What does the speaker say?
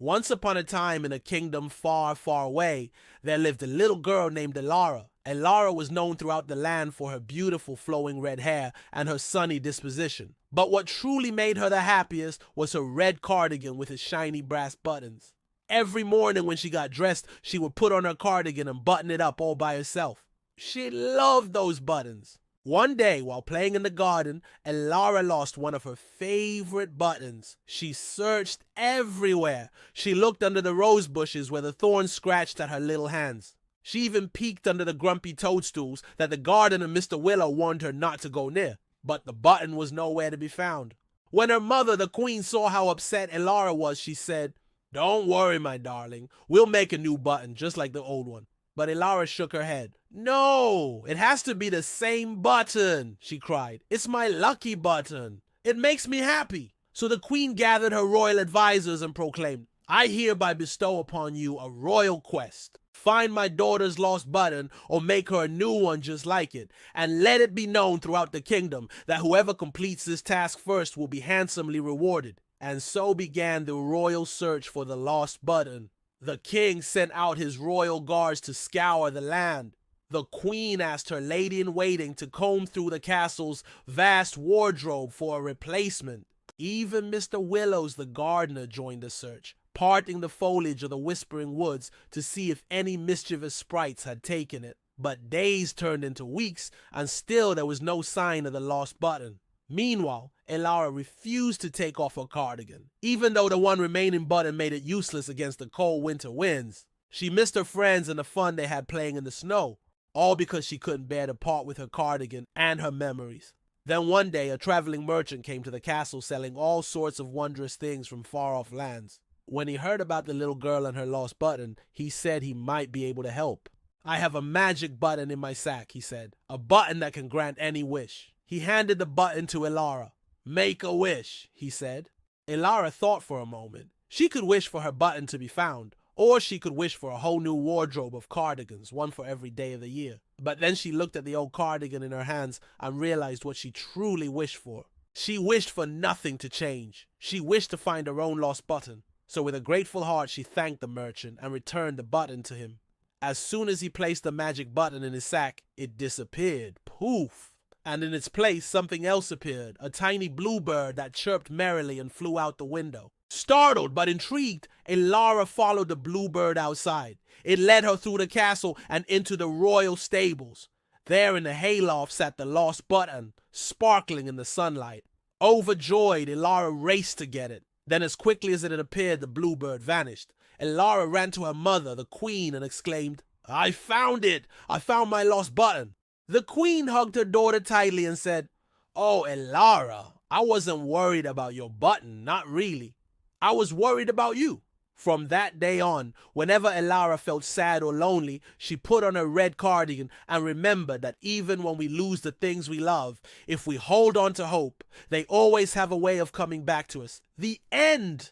Once upon a time, in a kingdom far, far away, there lived a little girl named Elara. Elara was known throughout the land for her beautiful flowing red hair and her sunny disposition. But what truly made her the happiest was her red cardigan with its shiny brass buttons. Every morning when she got dressed, she would put on her cardigan and button it up all by herself. She loved those buttons. One day, while playing in the garden, Elara lost one of her favorite buttons. She searched everywhere. She looked under the rose bushes where the thorns scratched at her little hands. She even peeked under the grumpy toadstools that the gardener Mr. Willow warned her not to go near. But the button was nowhere to be found. When her mother, the queen, saw how upset Elara was, she said, "Don't worry, my darling. We'll make a new button just like the old one." But Elara shook her head. "No, it has to be the same button," she cried. "It's my lucky button. It makes me happy." So the queen gathered her royal advisors and proclaimed, "I hereby bestow upon you a royal quest. Find my daughter's lost button or make her a new one just like it, and let it be known throughout the kingdom that whoever completes this task first will be handsomely rewarded." And so began the royal search for the lost button. The king sent out his royal guards to scour the land. The queen asked her lady-in-waiting to comb through the castle's vast wardrobe for a replacement. Even Mr. Willows, the gardener, joined the search, parting the foliage of the Whispering Woods to see if any mischievous sprites had taken it. But days turned into weeks, and still there was no sign of the lost button. Meanwhile, Elara refused to take off her cardigan, even though the one remaining button made it useless against the cold winter winds. She missed her friends and the fun they had playing in the snow, all because she couldn't bear to part with her cardigan and her memories. Then one day, a traveling merchant came to the castle selling all sorts of wondrous things from far-off lands. When he heard about the little girl and her lost button, he said he might be able to help. "I have a magic button in my sack," he said. "A button that can grant any wish." He handed the button to Elara. "Make a wish," he said. Elara thought for a moment. She could wish for her button to be found, or she could wish for a whole new wardrobe of cardigans, one for every day of the year. But then she looked at the old cardigan in her hands and realized what she truly wished for. She wished for nothing to change. She wished to find her own lost button. So with a grateful heart, she thanked the merchant and returned the button to him. As soon as he placed the magic button in his sack, it disappeared. Poof! And in its place, something else appeared, a tiny bluebird that chirped merrily and flew out the window. Startled but intrigued, Elara followed the bluebird outside. It led her through the castle and into the royal stables. There in the hayloft sat the lost button, sparkling in the sunlight. Overjoyed, Elara raced to get it. Then as quickly as it had appeared, the bluebird vanished. Elara ran to her mother, the queen, and exclaimed, "I found it! I found my lost button!" The queen hugged her daughter tightly and said, "Oh, Elara, I wasn't worried about your button, not really. I was worried about you." From that day on, whenever Elara felt sad or lonely, she put on her red cardigan and remembered that even when we lose the things we love, if we hold on to hope, they always have a way of coming back to us. The end!